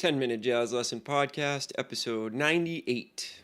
10-Minute Jazz Lesson Podcast, episode 98.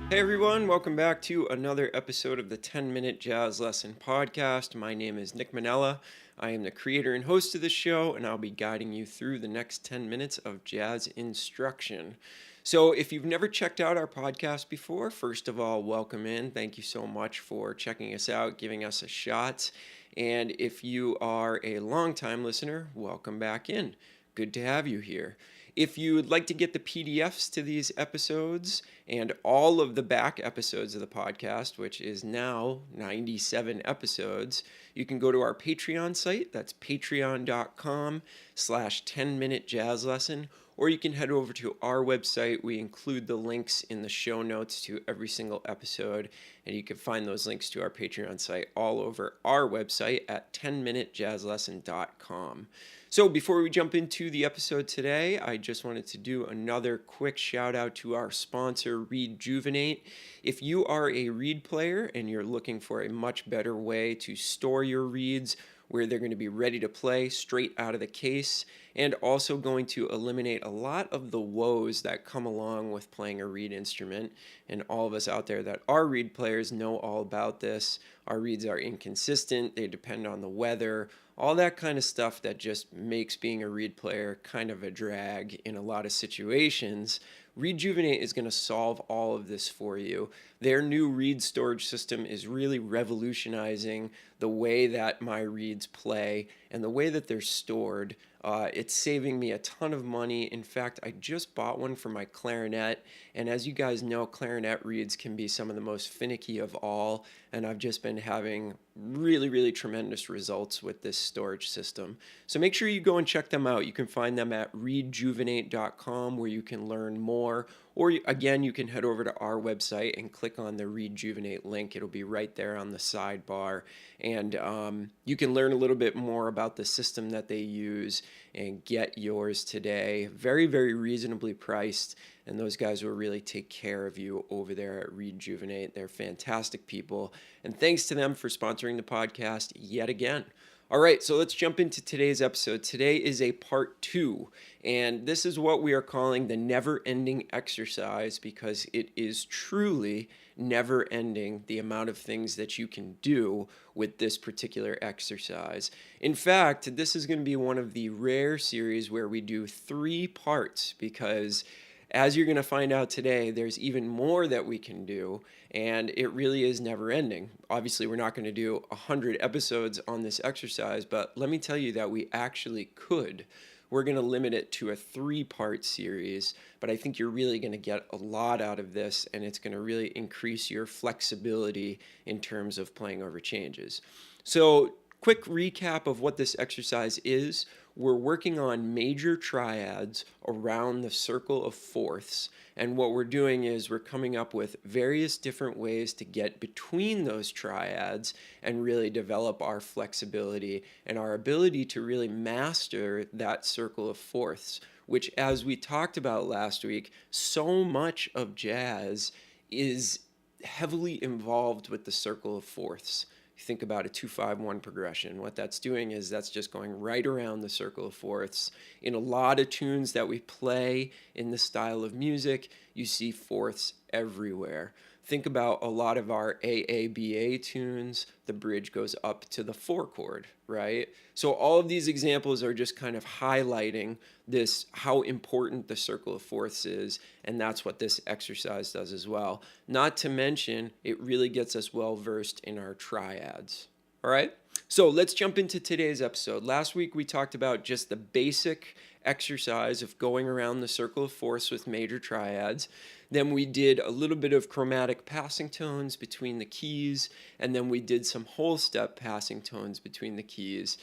Hey everyone, welcome back to another episode of the 10-Minute Jazz Lesson Podcast. My name is Nick Manella. I am the creator and host of this show, and I'll be guiding you through the next 10 minutes of jazz instruction. So if you've never checked out our podcast before, first of all, welcome in. Thank you so much for checking us out, giving us a shot. And if you are a longtime listener, welcome back in. Good to have you here. If you would like to get the PDFs to these episodes and all of the back episodes of the podcast, which is now 97 episodes, you can go to our Patreon site. That's patreon.com/10-minute jazz lesson. Or you can head over to our website. We include the links in the show notes to every single episode. And you can find those links to our Patreon site all over our website at 10minutejazzlesson.com. So before we jump into the episode today, I just wanted to do another quick shout out to our sponsor, Rejuvenate. If you are a reed player and you're looking for a much better way to store your reeds, where they're going to be ready to play straight out of the case, and also going to eliminate a lot of the woes that come along with playing a reed instrument. And all of us out there that are reed players know all about this. Our reeds are inconsistent, they depend on the weather, all that kind of stuff that just makes being a reed player kind of a drag in a lot of situations. Rejuvenate is going to solve all of this for you. Their new reed storage system is really revolutionizing the way that my reeds play and the way that they're stored. It's saving me a ton of money. In fact, I just bought one for my clarinet, and as you guys know, clarinet reeds can be some of the most finicky of all, and I've just been having really tremendous results with this storage system. So make sure you go and check them out. You can find them at rejuvenate.com, where you can learn more. Or again, you can head over to our website and click on the Rejuvenate link. It'll be right there on the sidebar. And you can learn a little bit more about the system that they use and get yours today. Very reasonably priced. And those guys will really take care of you over there at Rejuvenate. They're fantastic people. And thanks to them for sponsoring the podcast yet again. All right, so let's jump into today's episode. Today is a part 2, and this is what we are calling the never-ending exercise, because it is truly never-ending, the amount of things that you can do with this particular exercise. In fact, this is going to be one of the rare series where we do 3 parts, because as you're going to find out today, there's even more that we can do, and it really is never ending. Obviously, we're not going to do 100 episodes on this exercise, but let me tell you that we actually could. We're going to limit it to a 3-part series, but I think you're really going to get a lot out of this, and it's going to really increase your flexibility in terms of playing over changes. So, quick recap of what this exercise is. We're working on major triads around the circle of fourths, and what we're doing is we're coming up with various different ways to get between those triads and really develop our flexibility and our ability to really master that circle of fourths, which, as we talked about last week, so much of jazz is heavily involved with the circle of fourths. You think about a 2-5-1 progression. What that's doing is that's just going right around the circle of fourths. In a lot of tunes that we play in this style of music, you see fourths everywhere. Think about a lot of our AABA tunes, the bridge goes up to the 4 chord, right? So all of these examples are just kind of highlighting this, how important the circle of fourths is, and that's what this exercise does as well. Not to mention, it really gets us well versed in our triads. All right? So let's jump into today's episode. Last week we talked about just the basic exercise of going around the circle of fourths with major triads. Then we did a little bit of chromatic passing tones between the keys, and then we did some whole step passing tones between the keys.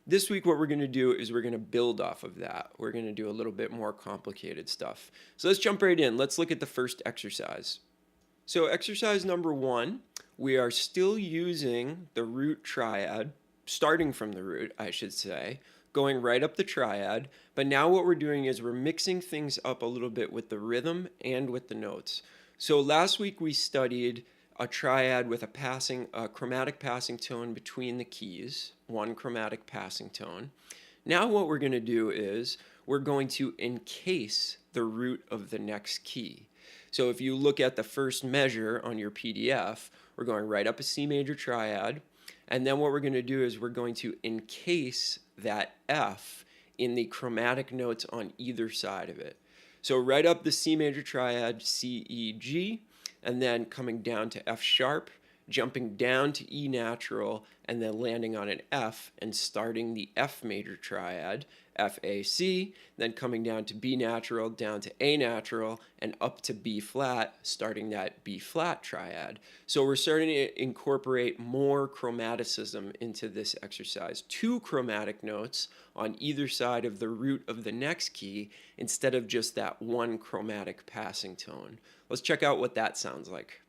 This week, what we're going to do is we're going to build off of that. We're going to do a little bit more complicated stuff. So let's jump right in. Let's look at the first exercise. So exercise number 1, we are still using the root triad, starting from the root, I should say, going right up the triad. But now what we're doing is we're mixing things up a little bit with the rhythm and with the notes. So last week we studied a triad with a chromatic passing tone between the keys, one chromatic passing tone. Now what we're going to do is we're going to encase the root of the next key. So if you look at the first measure on your PDF, we're going right up a C major triad, and then what we're going to do is we're going to encase that F in the chromatic notes on either side of it. So right up the C major triad, C, E, G, and then coming down to F sharp, jumping down to E natural, and then landing on an F and starting the F major triad, F, A, C, then coming down to B natural, down to A natural, and up to B flat, starting that B flat triad. So we're starting to incorporate more chromaticism into this exercise. 2 chromatic notes on either side of the root of the next key instead of just that one chromatic passing tone. Let's check out what that sounds like.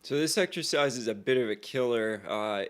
So this exercise is a bit of a killer.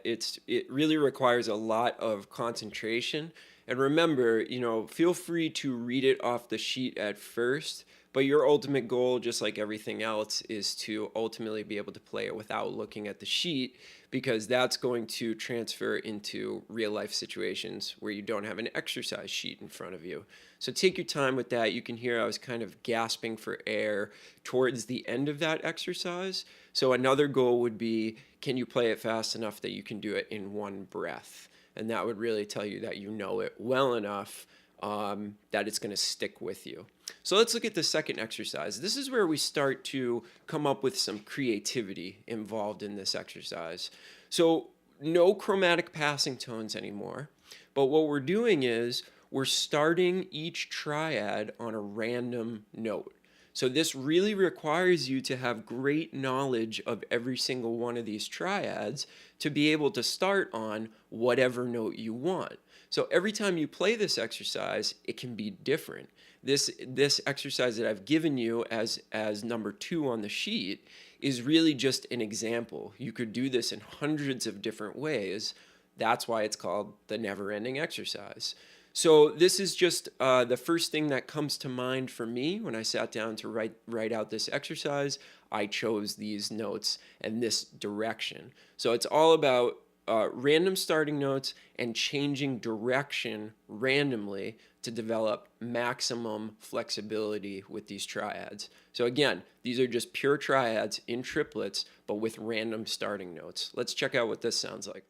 It really requires a lot of concentration. And remember, feel free to read it off the sheet at first, but your ultimate goal, just like everything else, is to ultimately be able to play it without looking at the sheet, because that's going to transfer into real life situations where you don't have an exercise sheet in front of you. So take your time with that. You can hear I was kind of gasping for air towards the end of that exercise. So another goal would be, can you play it fast enough that you can do it in one breath? And that would really tell you that you know it well enough that it's going to stick with you. So let's look at the second exercise. This is where we start to come up with some creativity involved in this exercise. So no chromatic passing tones anymore, but what we're doing is we're starting each triad on a random note. So this really requires you to have great knowledge of every single one of these triads to be able to start on whatever note you want. So every time you play this exercise, it can be different. This exercise that I've given you as number 2 on the sheet is really just an example. You could do this in hundreds of different ways. That's why it's called the never-ending exercise. So this is just the first thing that comes to mind for me when I sat down to write out this exercise. I chose these notes and this direction. So it's all about random starting notes and changing direction randomly to develop maximum flexibility with these triads. So again, these are just pure triads in triplets, but with random starting notes. Let's check out what this sounds like.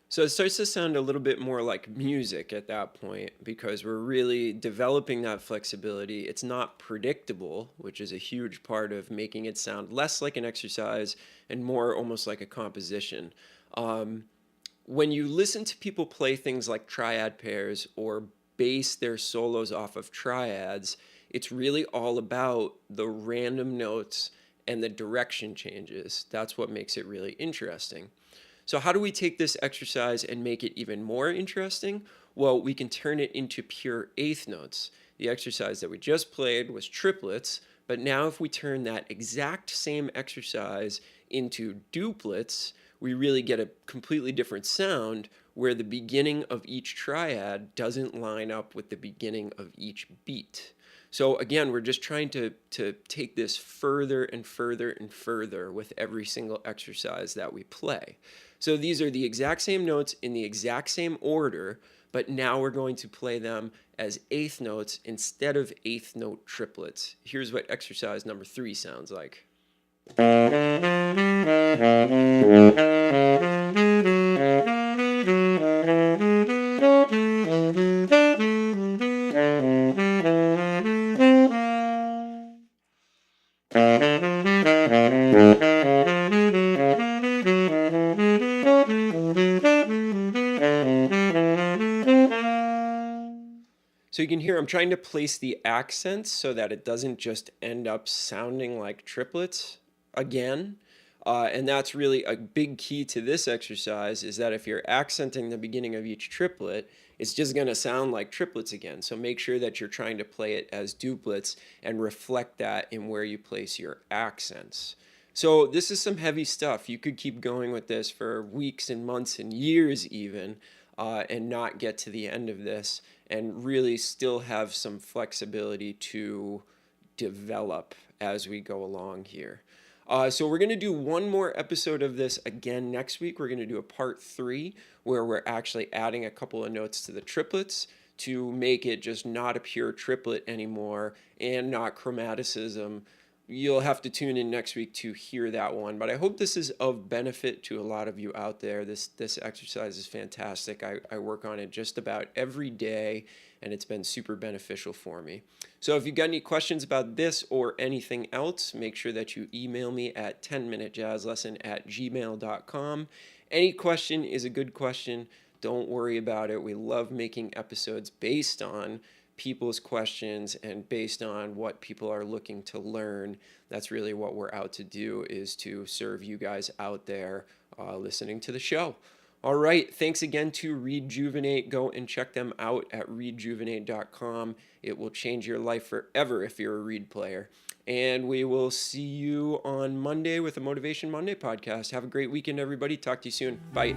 So it starts to sound a little bit more like music at that point because we're really developing that flexibility. It's not predictable, which is a huge part of making it sound less like an exercise and more almost like a composition. When you listen to people play things like triad pairs or base their solos off of triads, it's really all about the random notes and the direction changes. That's what makes it really interesting. So how do we take this exercise and make it even more interesting? Well, we can turn it into pure eighth notes. The exercise that we just played was triplets, But now if we turn that exact same exercise into duplets, we really get a completely different sound where the beginning of each triad doesn't line up with the beginning of each beat. So again, we're just trying to take this further and further and further with every single exercise that we play. So these are the exact same notes in the exact same order, but now we're going to play them as eighth notes instead of eighth note triplets. Here's what exercise number 3 sounds like. So you can hear I'm trying to place the accents so that it doesn't just end up sounding like triplets again. And that's really a big key to this exercise, is that if you're accenting the beginning of each triplet, it's just going to sound like triplets again. So make sure that you're trying to play it as duplets and reflect that in where you place your accents. So this is some heavy stuff. You could keep going with this for weeks and months and years even, and not get to the end of this and really still have some flexibility to develop as we go along here. So we're going to do one more episode of this again next week. We're going to do a part 3 where we're actually adding a couple of notes to the triplets to make it just not a pure triplet anymore and not chromaticism. You'll have to tune in next week to hear that one, but I hope this is of benefit to a lot of you out there. This exercise is fantastic. I work on it just about every day, and it's been super beneficial for me. So if you've got any questions about this or anything else, make sure that you email me at 10minutejazzlesson@gmail.com. Any question is a good question. Don't worry about it. We love making episodes based on people's questions and based on what people are looking to learn. That's really what we're out to do, is to serve you guys out there listening to the show. All right, thanks again to Rejuvenate. Go and check them out at rejuvenate.com. It will change your life forever if you're a reed player. And we will see you on Monday with a Motivation Monday podcast. Have a great weekend, everybody. Talk to you soon. Bye.